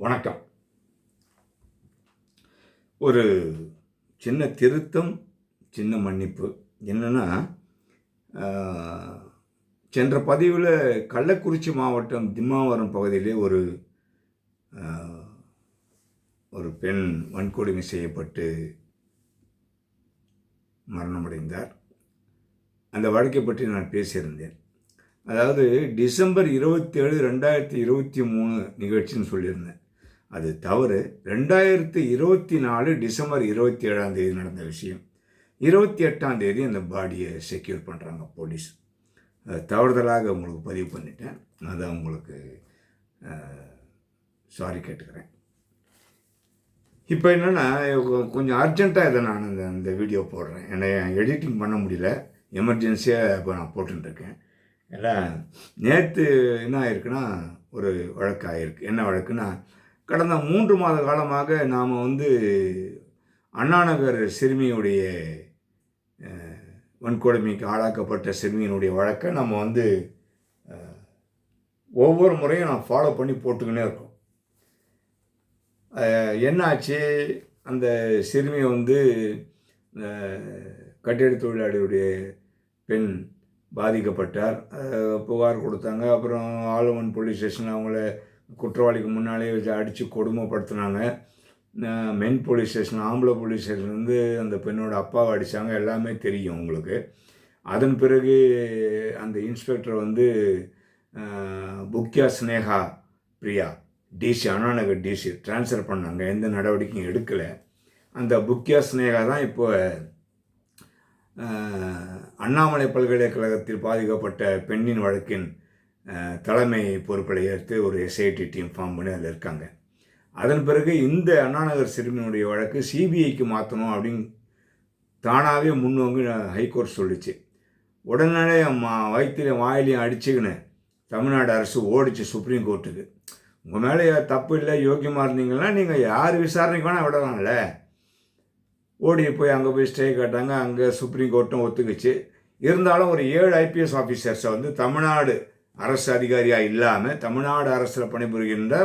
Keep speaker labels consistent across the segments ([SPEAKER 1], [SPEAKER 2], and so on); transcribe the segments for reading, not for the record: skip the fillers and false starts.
[SPEAKER 1] வணக்கம். ஒரு சின்ன திருத்தம், சின்ன மன்னிப்பு. என்னென்னா, சென்ற பதிவில் கள்ளக்குறிச்சி மாவட்டம் திம்மாவரம் பகுதியிலே ஒரு பெண் வன்கொடுமை செய்யப்பட்டு மரணமடைந்தார். அந்த வழக்கை பற்றி நான் பேசியிருந்தேன். அதாவது டிசம்பர் 27, 2023 நிகழ்ச்சின்னு சொல்லியிருந்தேன். அது தவறு. 2024 டிசம்பர் 27ஆம் தேதி நடந்த விஷயம். 28ஆம் தேதி அந்த பாடியை செக்யூர் பண்ணுறாங்க போலீஸ். தவறுதலாக உங்களுக்கு பதிவு பண்ணிட்டேன். அதான் உங்களுக்கு சாரி கேட்டுக்கிறேன். இப்போ என்னென்னா, கொஞ்சம் அர்ஜெண்ட்டாக இதை நான் இந்த வீடியோ போடுறேன். ஏன்னா எடிட்டிங் பண்ண முடியல, எமர்ஜென்சியாக இப்போ நான் போட்டுருக்கேன். ஏன்னா நேற்று என்ன ஆகிருக்குன்னா, ஒரு வழக்கு ஆகிருக்கு. என்ன வழக்குன்னா, கடந்த 3 மாத காலமாக நாம் அண்ணாநகர் சிறுமியுடைய வன்கொடுமைக்கு ஆளாக்கப்பட்ட சிறுமியினுடைய வழக்கை நம்ம ஒவ்வொரு முறையும் நான் ஃபாலோ பண்ணி போட்டுக்கினே இருக்கோம். என்னாச்சு, அந்த சிறுமி கட்டிட தொழிலாளியுடைய பெண் பாதிக்கப்பட்டார். புகார் கொடுத்தாங்க. அப்புறம் ஆலமன் போலீஸ் ஸ்டேஷன் அவங்கள குற்றவாளிக்கு முன்னாலே வச்சு அடித்து கொடுமைப்படுத்தினாங்க. மென் போலீஸ் ஸ்டேஷன், ஆம்பளை போலீஸ் ஸ்டேஷன் அந்த பெண்ணோட அப்பாவை அடித்தாங்க. எல்லாமே தெரியும் உங்களுக்கு. அதன் பிறகு அந்த இன்ஸ்பெக்டர் புக்கியா Sneha Priya DC, Annanagar DC transfer பண்ணாங்க. எந்த நடவடிக்கையும் எடுக்கலை. அந்த புக்கியா ஸ்னேகா தான் இப்போ அண்ணாமலை பல்கலைக்கழகத்தில் பாதிக்கப்பட்ட பெண்ணின் வழக்கின் தலைமை பொறுப்பை ஏற்று ஒரு எஸ்ஐடி டீம் ஃபார்ம் பண்ணி அதில் இருக்காங்க. அதன் பிறகு இந்த அண்ணாநகர் சிறுமியினுடைய வழக்கு சிபிஐக்கு மாற்றணும் அப்படின்னு தானாகவே முன்னோங்கி ஹைகோர்ட் சொல்லிச்சு. உடனே வயிற்றிலையும் வாயிலையும் அடிச்சுக்கின்னு தமிழ்நாடு அரசு ஓடிச்சு சுப்ரீம் கோர்ட்டுக்கு. உங்கள் மேலே தப்பு இல்லை, யோக்கியமாக இருந்தீங்கன்னா நீங்கள் யார் விசாரணைக்கு வேணால் விடலாம்ல. ஓடி போய் அங்கே போய் ஸ்டே கேட்டாங்க. அங்கே சுப்ரீம் கோர்ட்டும் ஒத்துக்குச்சு. இருந்தாலும் ஒரு 7 ஐபிஎஸ் ஆஃபீஸர்ஸை தமிழ்நாடு அரசு அதிகாரியாக இல்லாமல் தமிழ்நாடு அரசில் பணிபுரிகின்ற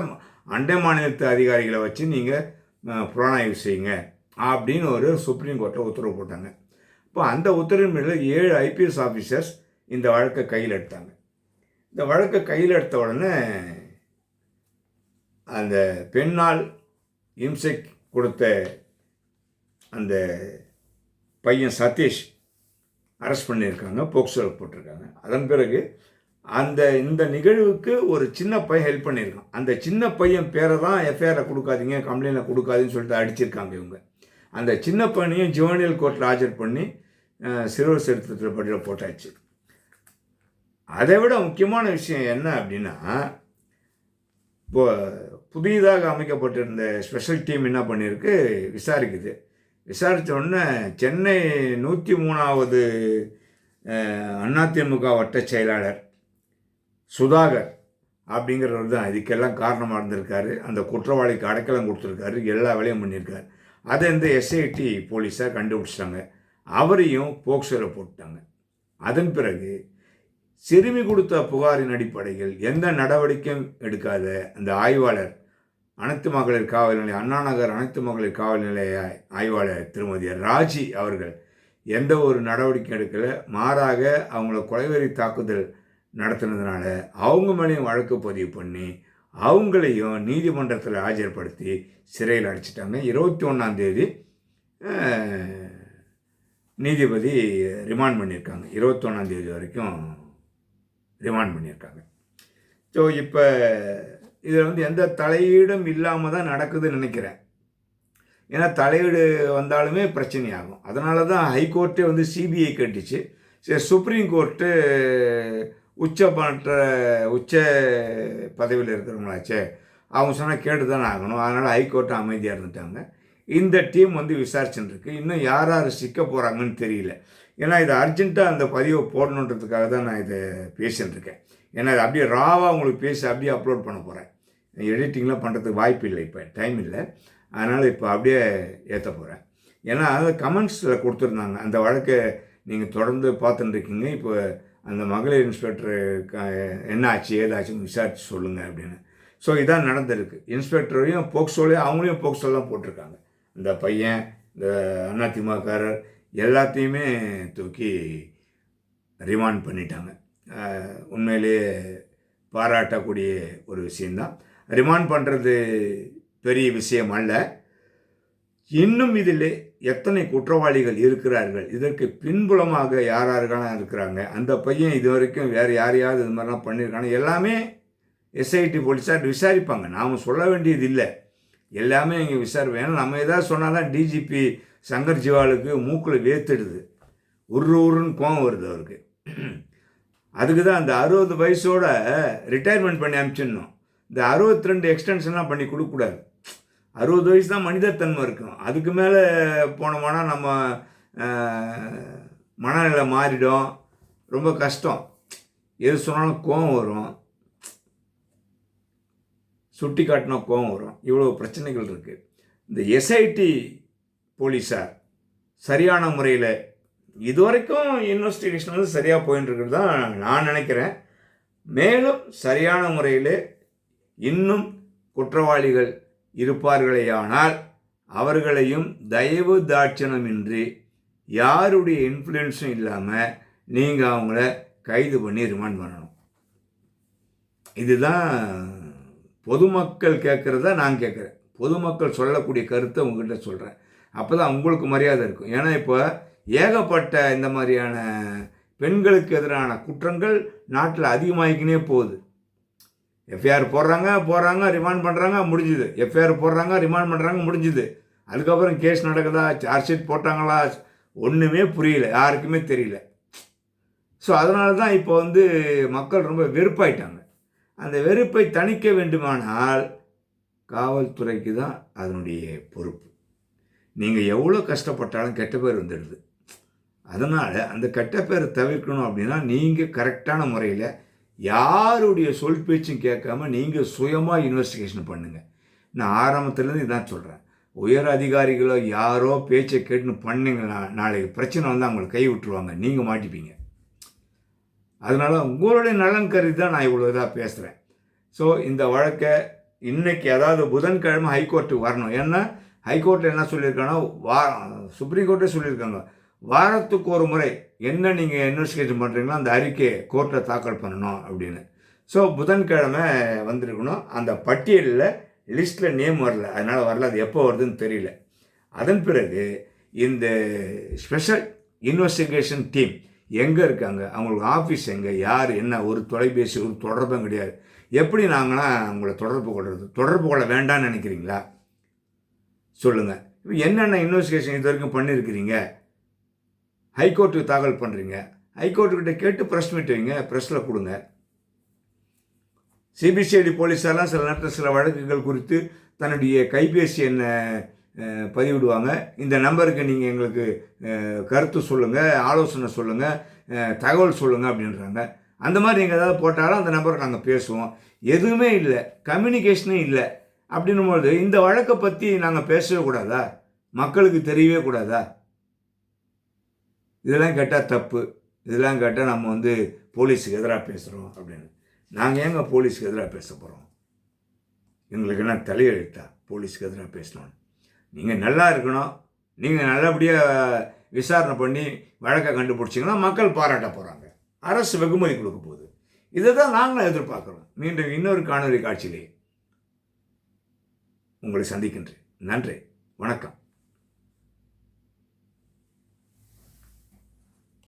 [SPEAKER 1] அண்டை மாநிலத்து அதிகாரிகளை வச்சு நீங்கள் புலனாய்வு செய்யுங்க அப்படின்னு ஒரு சுப்ரீம் கோர்ட்டை உத்தரவு போட்டாங்க. இப்போ அந்த உத்தரவின் மேலே 7 ஐபிஎஸ் ஆஃபீஸர்ஸ் இந்த வழக்கை கையில் எடுத்தாங்க. இந்த வழக்கை கையில் எடுத்த உடனே அந்த பெண்ணால் இம்சை கொடுத்த அந்த பையன் சதீஷ் அரெஸ்ட் பண்ணியிருக்காங்க, போக்சோவில் போட்டிருக்காங்க. அதன் பிறகு இந்த நிகழ்வுக்கு ஒரு சின்ன பையன் ஹெல்ப் பண்ணியிருக்கான். அந்த சின்ன பையன் பேரை தான் எஃப்ஐஆரில் கொடுக்காதீங்க, கம்ப்ளைண்டில் கொடுக்காதீங்கன்னு சொல்லிட்டு அடிச்சிருக்காங்க இவங்க. அந்த சின்ன பையனையும் ஜுவனியல் கோர்ட்டில் ஆஜர் பண்ணி சிறுவர் சட்டத்தில் பட்டியலில் போட்டாச்சு. அதை விட முக்கியமான விஷயம் என்ன அப்படின்னா, இப்போ புதிதாக அமைக்கப்பட்டிருந்த ஸ்பெஷல் டீம் என்ன பண்ணியிருக்கு, விசாரிக்குது. விசாரித்த உடனே சென்னை 103வது அதிமுக வட்ட செயலாளர் சுதாகர் அப்படிங்கிறவர் தான் இதுக்கெல்லாம் காரணமாக இருந்திருக்காரு. அந்த குற்றவாளிக்கு அடைக்கலம் கொடுத்துருக்காரு, எல்லா வேலையும் பண்ணியிருக்காரு. அதை இந்த எஸ்ஐடி போலீஸாக கண்டுபிடிச்சிட்டாங்க. அவரையும் போக்சோவில் போட்டாங்க. அதன் பிறகு சிறுமி கொடுத்த புகாரின் அடிப்படையில் எந்த நடவடிக்கையும் எடுக்காத அந்த ஆய்வாளர், அனைத்து மகளிர் காவல் நிலைய அண்ணாநகர் அனைத்து மகளிர் காவல் நிலைய ஆய்வாளர் திருமதி ராஜி அவர்கள் எந்த ஒரு நடவடிக்கை எடுக்கலை. மாறாக அவங்கள கொலைவெறி தாக்குதல் நடத்தினதுனால அவங்க மேலேயும் வழக்கு பதிவு பண்ணி அவங்களையும் நீதிமன்றத்தில் ஆஜர்படுத்தி சிறையில் அடைச்சிட்டாங்க. 21ஆம் தேதி நீதிபதி ரிமாண்ட் பண்ணியிருக்காங்க. 21ஆம் தேதி வரைக்கும் ரிமாண்ட் பண்ணியிருக்காங்க. ஸோ இப்போ இதில் எந்த தலையீடும் இல்லாமல் தான் நடக்குதுன்னு நினைக்கிறேன். ஏன்னா தலையீடு வந்தாலுமே பிரச்சனையாகும். அதனால தான் ஹைகோர்ட்டே சிபிஐ கட்டிச்சு. சரி, சுப்ரீம் கோர்ட்டு உச்ச பதவியில் இருக்கிறவங்களாச்சே, அவங்க சொன்னால் கேட்டு தானே ஆகணும். அதனால் ஹைகோர்ட்டு அமைதியாக இருந்துட்டாங்க. இந்த டீம் விசாரிச்சுட்டு இருக்கு. இன்னும் யார் யார் சிக்க போகிறாங்கன்னு தெரியல. ஏன்னா இது அர்ஜென்ட்டாக அந்த பதிவை போடணுன்றதுக்காக தான் நான் இதை பேசிகிட்டு இருக்கேன். ஏன்னா இது அப்படியே ராவாக உங்களுக்கு பேசி அப்படியே அப்லோட் பண்ண போகிறேன். எடிட்டிங்லாம் பண்ணுறதுக்கு வாய்ப்பு இல்லை, இப்போ டைம் இல்லை. அதனால் இப்போ அப்படியே ஏற்ற போகிறேன். ஏன்னா அதை கமெண்ட்ஸில் கொடுத்துருந்தாங்க. அந்த வழக்கை நீங்கள் தொடர்ந்து பார்த்துட்டுருக்கீங்க. இப்போ அந்த மகளிர் இன்ஸ்பெக்டர் என்ன ஆச்சு ஏதாச்சும் விசாரித்து சொல்லுங்கள் அப்படின்னு. ஸோ இதான் நடந்திருக்கு. இன்ஸ்பெக்டரையும் போக்சோலையும் அவங்களையும் போக்சோலாம் போட்டிருக்காங்க. இந்த பையன், இந்த அதிமுககாரர் எல்லாத்தையுமே தூக்கி ரிமாண்ட் பண்ணிட்டாங்க. உண்மையிலேயே பாராட்டக்கூடிய ஒரு விஷயந்தான். ரிமாண்ட் பண்ணுறது பெரிய விஷயம் அல்ல. இன்னும் இதில் எத்தனை குற்றவாளிகள் இருக்கிறார்கள், இதற்கு பின்புலமாக யாரெல்லாம் இருக்கிறாங்க, அந்த பையன் இது வரைக்கும் வேறு யாரையாவது இது மாதிரிலாம் பண்ணியிருக்காங்க, எல்லாமே எஸ்ஐடி போலீஸார் விசாரிப்பாங்க. நாம் சொல்ல வேண்டியது இல்லை, எல்லாமே இங்கே விசாரிப்போம். ஏன்னா நம்ம எதாவது சொன்னால் தான் டிஜிபி சங்கர் ஜிவாலுக்கு மூக்கில் வேத்துடுது, உருன்னு கோவம் வருது அவருக்கு. அதுக்கு தான் அந்த 60 வயசோட ரிட்டையர்மெண்ட் பண்ணி அனுப்பிச்சிடணும். இந்த 62 எக்ஸ்டென்ஷன்லாம் பண்ணி கொடுக்கக்கூடாது. 60 வயசு தான் மனிதத்தன்மை இருக்கும். அதுக்கு மேலே போனோம்னா நம்ம மனநிலை மாறிடும், ரொம்ப கஷ்டம். எது சொன்னாலும் கோவம் வரும், சுட்டி காட்டினா கோவம் வரும், இவ்வளோ பிரச்சனைகள் இருக்குது. இந்த எஸ்ஐடி போலீஸார் சரியான முறையில் இதுவரைக்கும் இன்வெஸ்டிகேஷன் வந்து சரியாக போயின்னு இருக்கிறது தான் நான் நினைக்கிறேன். மேலும் சரியான முறையில் இன்னும் குற்றவாளிகள் இருப்பார்களேயானால் அவர்களையும் தயவு தாட்சணமின்றி யாருடைய இன்ஃப்ளூயன்ஸும் இல்லாமல் நீங்கள் அவங்கள கைது பண்ணி ரிமாண்ட் பண்ணணும். இதுதான் பொதுமக்கள் கேட்குறத நான் கேட்குறேன். பொதுமக்கள் சொல்லக்கூடிய கருத்தை உங்கள்கிட்ட சொல்கிறேன். அப்போ தான் உங்களுக்கு மரியாதை இருக்கும். ஏன்னா இப்போ ஏகப்பட்ட இந்த மாதிரியான பெண்களுக்கு எதிரான குற்றங்கள் நாட்டில் அதிகமாகிக்கினே போகுது. எஃப்ஐஆர் போடுறாங்க ரிமாண்ட் பண்ணுறாங்க, முடிஞ்சுது. எஃப்ஐஆர் போடுறாங்க, ரிமாண்ட் பண்ணுறாங்க, முடிஞ்சுது. அதுக்கப்புறம் கேஸ் நடக்குதா, சார்ஜ் ஷீட் போட்டாங்களா, ஒன்றுமே புரியல, யாருக்குமே தெரியல. ஸோ அதனால தான் இப்போ வந்து மக்கள் ரொம்ப வெறுப்பாயிட்டாங்க. அந்த வெறுப்பை தணிக்க வேண்டுமானால் காவல்துறைக்கு தான் அதனுடைய பொறுப்பு. நீங்கள் எவ்வளோ கஷ்டப்பட்டாலும் கெட்ட பேர் வந்துடுது. அதனால் அந்த கெட்ட பேரை தவிர்க்கணும் அப்படின்னா நீங்கள் கரெக்டான முறையில் யாருடைய சொல் பேச்சும் கேட்காம நீங்கள் சுயமாக இன்வெஸ்டிகேஷன் பண்ணுங்கள். நான் ஆரம்பத்துலேருந்து இதான் சொல்கிறேன். உயர் அதிகாரிகளோ யாரோ பேச்சை கேட்டுன்னு பண்ணிங்கன்னா நாளைக்கு பிரச்சனை வந்து அவங்களை கை விட்டுருவாங்க, நீங்கள் மாட்டிப்பீங்க. அதனால் உங்களுடைய நலன் கருதி தான் நான் இவ்வளோ இதாக பேசுகிறேன். ஸோ இந்த வழக்கை இன்றைக்கி, அதாவது புதன்கிழமை ஹைகோர்ட்டுக்கு வரணும். ஏன்னா ஹைகோர்ட்டில் என்ன சொல்லியிருக்காங்கன்னா, சுப்ரீம் கோர்ட்டே சொல்லியிருக்காங்க, வாரத்துக்கு ஒரு முறை என்ன நீங்கள் இன்வெஸ்டிகேஷன் பண்ணுறீங்களோ அந்த அறிக்கையை கோர்ட்டில் தாக்கல் பண்ணணும் அப்படின்னு. ஸோ புதன்கிழமை வந்திருக்கணும். அந்த பட்டியலில் லிஸ்ட்டில் நேம் வரல, அதனால் வரல. அது எப்போ வருதுன்னு தெரியல. அதன் பிறகு இந்த ஸ்பெஷல் இன்வெஸ்டிகேஷன் டீம் எங்கே இருக்காங்க, அவங்களுக்கு ஆஃபீஸ் எங்கே, யார் என்ன, ஒரு தொலைபேசி ஒரு தொடர்பும் கிடையாது. எப்படி நாங்களாம் உங்களை தொடர்பு கொள்ள வேண்டாம்னு நினைக்கிறீங்களா சொல்லுங்கள். இப்போ என்னென்ன இன்வெஸ்டிகேஷன் இது வரைக்கும் பண்ணியிருக்கிறீங்க, ஹைகோர்ட்டுக்கு தாக்கல் பண்ணுறீங்க, ஹைகோர்ட்டுக்கிட்ட கேட்டு ப்ரெஸ் மீட் வைங்க, ப்ரெஸ்ஸில் கொடுங்க. சிபிசிஐடி போலீஸாரெலாம் சில நேரத்தில் சில வழக்குகள் குறித்து தன்னுடைய கைபேசி எண்ணை பதிவிடுவாங்க. இந்த நம்பருக்கு நீங்கள் எங்களுக்கு கருத்து சொல்லுங்கள், ஆலோசனை சொல்லுங்கள், தகவல் சொல்லுங்கள் அப்படின்றாங்க. அந்த மாதிரி நீங்கள் ஏதாவது போட்டாலும் அந்த நம்பரை நாங்கள் பேசுவோம். எதுவுமே இல்லை, கம்யூனிகேஷனே இல்லை. அப்படின்னும்போது இந்த வழக்கை பற்றி நாங்கள் பேசவே கூடாதா, மக்களுக்கு தெரியவே கூடாதா? இதெல்லாம் கேட்டால் தப்பு, இதெல்லாம் கேட்டால் நம்ம வந்து போலீஸுக்கு எதிராக பேசுகிறோம் அப்படின்னு. நாங்கள் ஏங்க போலீஸுக்கு எதிராக பேச போகிறோம்? எங்களுக்கு என்ன தலையெழுத்தா போலீஸுக்கு எதிராக பேசணும்? நீங்கள் நல்லா இருக்கணும், நீங்கள் நல்லபடியாக விசாரணை பண்ணி வழக்கை கண்டுபிடிச்சிங்கன்னா மக்கள் பாராட்ட போகிறாங்க, அரசு வெகுமதி கொடுக்க போகுது. இதை தான் நாங்களும் எதிர்பார்க்குறோம். மீண்டும் இன்னொரு காணொலி காட்சியிலே உங்களை சந்திக்கின்றேன். நன்றி, வணக்கம்.